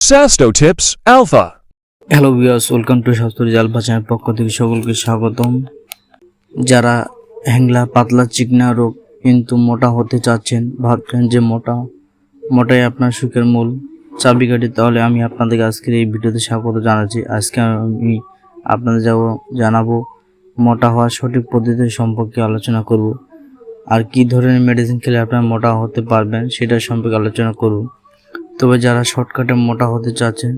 Sasto Tips Alpha. Hello viewers, welcome to স্বাস্থ্য result channel পক্ষ থেকে সকলকে স্বাগতম। যারা হ্যাংলা পাতলা চিকনা রোগ কিন্তু মোটা হতে চাচ্ছেন, ভাবছেন যে মোটাই আপনার সুখের মূল চাবিকাঠি, তাহলে আমি আপনাদেরকে আজকের এই ভিডিওতে স্বাগত জানাচ্ছি। আজকে আমি আপনাদের জানাবো মোটা হওয়ার সঠিক পদ্ধতি সম্পর্কে আলোচনা করব, আর কি ধরনের মেডিসিন খেলে আপনারা মোটা হতে পারবেন সেটা সম্পর্কে আলোচনা করব। তবে যারা শর্টকাটে মোটা হতে চাচ্ছেন,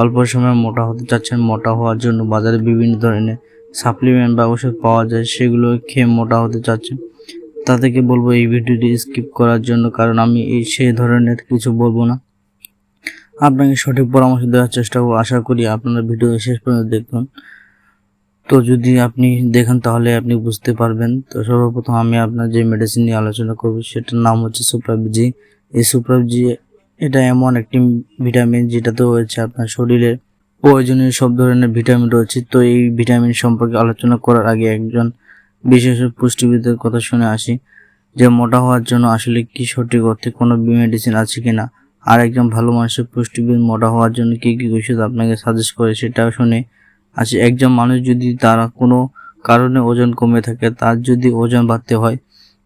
অল্প সময়ে মোটা হতে চাচ্ছেন, মোটা হওয়ার জন্য বাজারে বিভিন্ন ধরনের সাপ্লিমেন্ট বা ওষুধ পাওয়া যায়, সেগুলো খেয়ে মোটা হতে চাচ্ছেন, তাদেরকে বলবো এই ভিডিওটি স্কিপ করার জন্য, কারণ আমি সেই ধরনের কিছু বলবো না, আপনাকে সঠিক পরামর্শ দেওয়ার চেষ্টা করব। আশা করি আপনারা ভিডিও শেষ পর্যন্ত দেখুন। তো যদি আপনি দেখেন তাহলে আপনি বুঝতে পারবেন। তো সর্বপ্রথম আমি আপনার যে মেডিসিন নিয়ে আলোচনা করব সেটার নাম হচ্ছে সুপ্রাবিজি। এই সুপ্রাবিজি এটা এমন একটি ভিটামিন যেটাতে রয়েছে আপনার শরীরের প্রয়োজনীয় সব ধরনের ভিটামিন রয়েছে। তো এই ভিটামিন সম্পর্কে আলোচনা করার আগে একজন বিশেষ পুষ্টিবিদের কথা শুনে আসি, যে মোটা হওয়ার জন্য আসলে কি সঠিক অর্থে কোনো মেডিসিন আছে কিনা, আর একজন ভালো মানুষের পুষ্টিবিদ মোটা হওয়ার জন্য কি কি ওষুধ আপনাকে সাজেস্ট করে সেটাও শুনে আসি। একজন মানুষ যদি তার কোনো কারণে ওজন কমে থাকে, তার যদি ওজন বাড়তে হয়,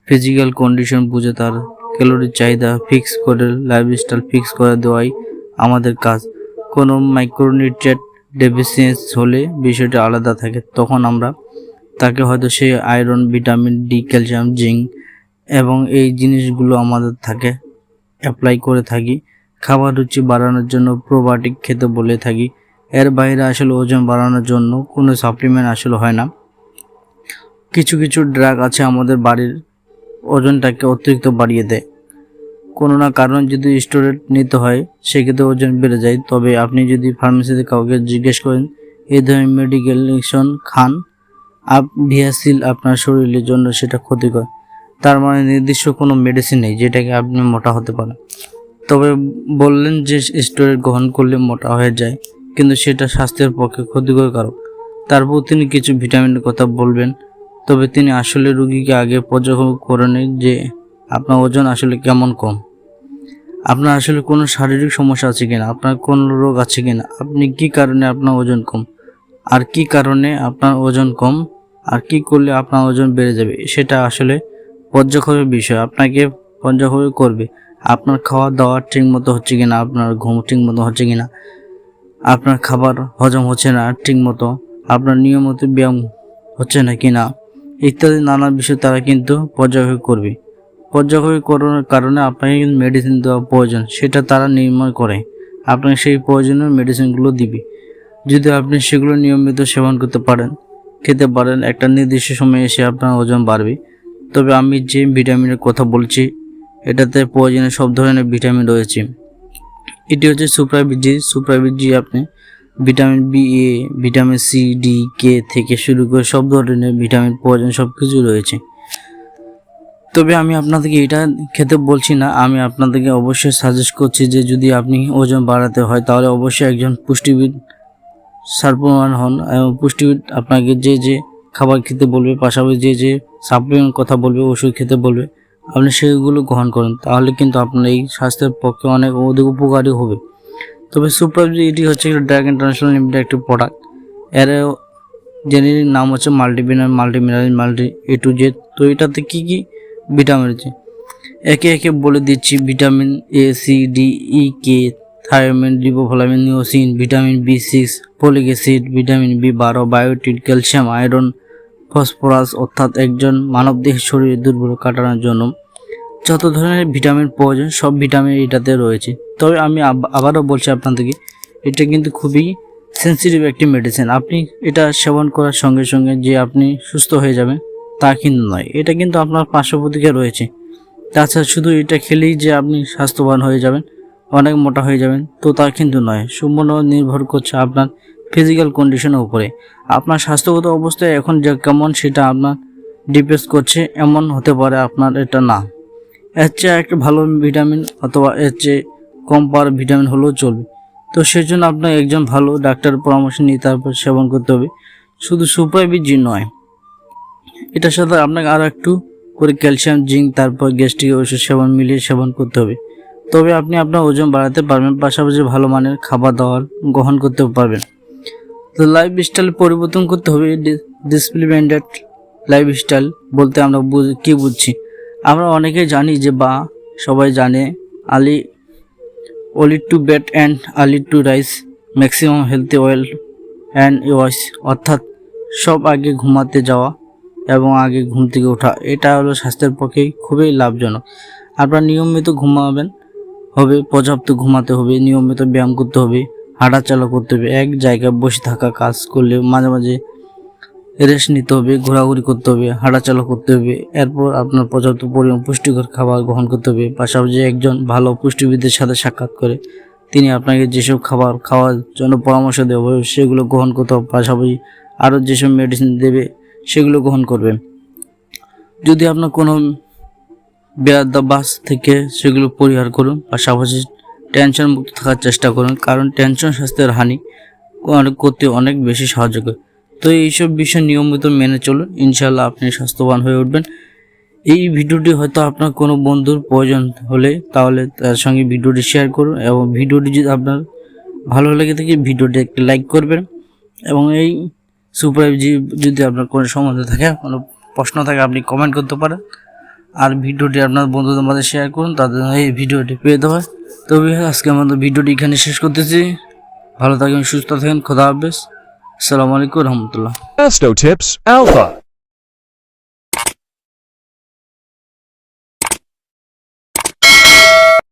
ফিজিক্যাল কন্ডিশন বুঝে তার ক্যালোরির চাহিদা ফিক্স করে লাইফস্টাইল ফিক্স করে দেওয়াই আমাদের কাজ। কোনো মাইক্রোনিউট্রিয়েন্ট ডেফিসিয়েন্সি হলে বিষয়টা আলাদা থাকে, তখন আমরা তাকে হয়তো সেই iron, vitamin D, calcium, zinc এবং এই জিনিসগুলো আমাদের থাকে অ্যাপ্লাই করে থাকি। খাবার রুচি বাড়ানোর জন্য প্রোবায়োটিক খেতে বলে থাকি। এর বাইরে আসলে ওজন বাড়ানোর জন্য কোনো সাপ্লিমেন্ট আসলে হয় না। কিছু ড্রাগ আছে আমাদের বাড়ির ওজনটাকে অতিরিক্ত বাড়িয়ে দেয়। কোনো না কারণ যদি স্টেরয়েড নিতে হয় সেক্ষেত্রে ওজন বেড়ে যায়। তবে আপনি যদি ফার্মেসিতে কাউকে জিজ্ঞেস করেন এই ধরনের মেডিকেশন খান ভিয়াসিল আপনার শরীরের জন্য সেটা ক্ষতিকর, তার মানে নির্দিষ্ট কোনো মেডিসিন নেই যেটাকে আপনি মোটা হতে পারেন। তবে বললেন যে স্টেরয়েড গ্রহণ করলে মোটা হয়ে যায়, কিন্তু সেটা স্বাস্থ্যের পক্ষে ক্ষতিকর কারক। তারপর তিনি কিছু ভিটামিনের কথা বলবেন, তবে তিনি আসলে রোগীকে আগে পর্যবেক্ষণ করে নেন যে আপনার ওজন আসলে কেমন কম, আপনার আসলে কোনো শারীরিক সমস্যা আছে কিনা, আপনার কোনো রোগ আছে কিনা, আপনি কি কারণে আপনার ওজন কম, আর কি কারণে আপনার ওজন কম, আর কি করলে আপনার ওজন বেড়ে যাবে, সেটা আসলে পর্যবেক্ষণের বিষয়। আপনাকে পর্যবেক্ষণ করবে আপনার খাওয়া দাওয়া ঠিক মতো হচ্ছে কিনা, আপনার ঘুম ঠিক মতো হচ্ছে কিনা, আপনার খাবার হজম হচ্ছে না ঠিক মতো, আপনার নিয়মিত ব্যায়াম হচ্ছে না কিনা, ইত্যাদি নানা বিষয় তারা কিন্তু পর্যবেক্ষণ করবে। পর্যবেক্ষণের কারণে আপনাকে কিন্তু মেডিসিন দেওয়া প্রয়োজন, সেটা তারা নির্ণয় করে আপনাকে সেই প্রয়োজনীয় মেডিসিনগুলো দিবে। যদি আপনি সেগুলো নিয়মিত সেবন খেতে পারেন, একটা নির্দিষ্ট সময়ে এসে আপনার ওজন বাড়বে। তবে আমি যে ভিটামিনের কথা বলছি এটাতে প্রয়োজনীয় সব ধরনের ভিটামিন রয়েছে। এটি হচ্ছে সুপ্রাবিজি। আপনি ভিটামিন বি, এ, ভিটামিন সি, ডি, কে থেকে শুরু করে সব ধরনের ভিটামিন প্রয়োজন সব কিছু রয়েছে। তবে আমি আপনাদেরকে এটা খেতে বলছি না, আমি আপনাদেরকে অবশ্যই সাজেস্ট করছি যে যদি আপনি ওজন বাড়াতে হয় তাহলে অবশ্যই একজন পুষ্টিবিদ সার্বমান হন, এবং পুষ্টিবিদ আপনাকে যে খাবার খেতে বলবে, পাশাপাশি যে সাপ্লিমেন্ট কথা বলবে, ওষুধ খেতে বলবে, আপনি সেগুলো গ্রহণ করেন, তাহলে কিন্তু আপনার এই স্বাস্থ্যের পক্ষে অনেক অধিক উপকারী হবে। তবে সুপ্রাবিজি এটি হচ্ছে ড্রাগ ইন্টারন্যাশনাল লিমিটেড একটি প্রোডাক্ট। এর জেনেরিক নাম হচ্ছে multimineral multi A to Z. তো এটাতে কী কী ভিটামিন রয়েছে একে বলে দিচ্ছি। Vitamin A, C, D, E, K, thiamine, riboflavin, niacin, vitamin বি6, ফলিক অ্যাসিড, ভিটামিন বি12, বায়োটিন, ক্যালসিয়াম, আয়রন, ফসফরাস, অর্থাৎ একজন মানবদেহের শরীরে দুর্বল কাটানোর জন্য যত ধরনের ভিটামিন প্রয়োজন সব ভিটামিন এটাতে রয়েছে। তবে আমি আবারও বলছি আপনাদেরকে, এটা কিন্তু খুবই সেন্সিটিভ একটি মেডিসিন। আপনি এটা সেবন করার সঙ্গে সঙ্গে যে আপনি সুস্থ হয়ে যাবেন তা কিন্তু নয়, এটা কিন্তু আপনার পার্শ্ব প্রতিক্রিয়া রয়েছে। তাছাড়া শুধু এটা খেলেই যে আপনি স্বাস্থ্যবান হয়ে যাবেন, অনেক মোটা হয়ে যাবেন, তো তা কিন্তু নয়। সম্পূর্ণ নির্ভর করছে আপনার ফিজিক্যাল কন্ডিশনের উপরে। আপনার স্বাস্থ্যগত অবস্থায় এখন যে কেমন সেটা আপনার ডিপেন্ড করছে, এমন হতে পারে আপনার এটা না, এর চেয়ে একটা ভালো ভিটামিন অথবা এর চেয়ে কম পাওয়ার ভিটামিন হলেও চলবে। তো সেই জন্য আপনার একজন ভালো ডাক্তারের পরামর্শ নিয়ে তারপর সেবন করতে হবে। শুধু সুপ্রাবিজি নয়, এটার সাথে আপনাকে আরও একটু করে ক্যালসিয়াম, জিঙ্ক, তারপর গ্যাস্ট্রিক ওষুধ মিলিয়ে সেবন করতে হবে। তবে আপনি আপনার ওজন বাড়াতে পারবেন, পাশাপাশি ভালো মানের খাবার দাবার গ্রহণ করতে পারবেন। তো লাইফস্টাইল পরিবর্তন করতে হবে। ডিসিপ্লিনেটেড লাইফস্টাইল বলতে আমরা কি বুঝছি? আমরা অনেকেই জানি যে, বা সবাই জানে, early to bed and early to rise, maximum healthy well and wise, অর্থাৎ সব আগে ঘুমাতে যাওয়া এবং আগে ঘুম থেকে ওঠা। এটা হলো স্বাস্থ্যের পক্ষে খুবই লাভজনক। আপনার নিয়মিত ঘুমাবেন হবে, পর্যাপ্ত ঘুমাতে হবে, নিয়মিত ব্যায়াম করতে হবে, হাঁটাচলা করতে হবে। এক জায়গায় বসে থাকা কাজ করলে মাঝে মাঝে রেস্ট নিতে হবে, ঘোরাঘুরি করতে হবে, হাঁটাচলা করতে হবে। এরপর আপনার পর্যাপ্ত পরিমাণ পুষ্টিকর খাবার গ্রহণ করতে হবে। পাশাপাশি একজন ভালো পুষ্টিবিদের সাথে সাক্ষাৎ করে তিনি আপনাকে যেসব খাবার খাওয়ার জন্য পরামর্শ দেবে সেগুলো গ্রহণ করতে হবে। পাশাপাশি আরও যেসব মেডিসিন দেবে সেগুলো গ্রহণ করবেন। যদি আপনার কোনো ব্যায়ামাভ্যাস থেকে সেগুলো পরিহার করুন। পাশাপাশি টেনশন মুক্ত থাকার চেষ্টা করুন, কারণ টেনশন স্বাস্থ্যের হানি করতে অনেক বেশি সাহায্য করে। তো এইসব বিষয় নিয়মিত মেনে চলুন, ইনশাল্লাহ আপনি স্বাস্থ্যবান হয়ে উঠবেন। এই ভিডিওটি হয়তো আপনার কোনো বন্ধুর প্রয়োজন হলে তাহলে তার সঙ্গে ভিডিওটি শেয়ার করুন, এবং ভিডিওটি যদি আপনার ভালো লেগে থাকে ভিডিওটি একটি লাইক করবেন। এবং এই সুপার যদি আপনার কোনো সমস্যা থাকে, কোনো প্রশ্ন থাকে, আপনি কমেন্ট করতে পারেন। আর ভিডিওটি আপনার বন্ধুদের মধ্যে শেয়ার করুন, তাদের এই ভিডিওটি পেয়ে দেওয়া। তবে আজকে আমাদের ভিডিওটি এখানে শেষ করতেছি। ভালো থাকেন, সুস্থ থাকেন, খোদা হাফেজ, আসসালামু আলাইকুম রহমতুল্লাহ। Asto Tips Alpha.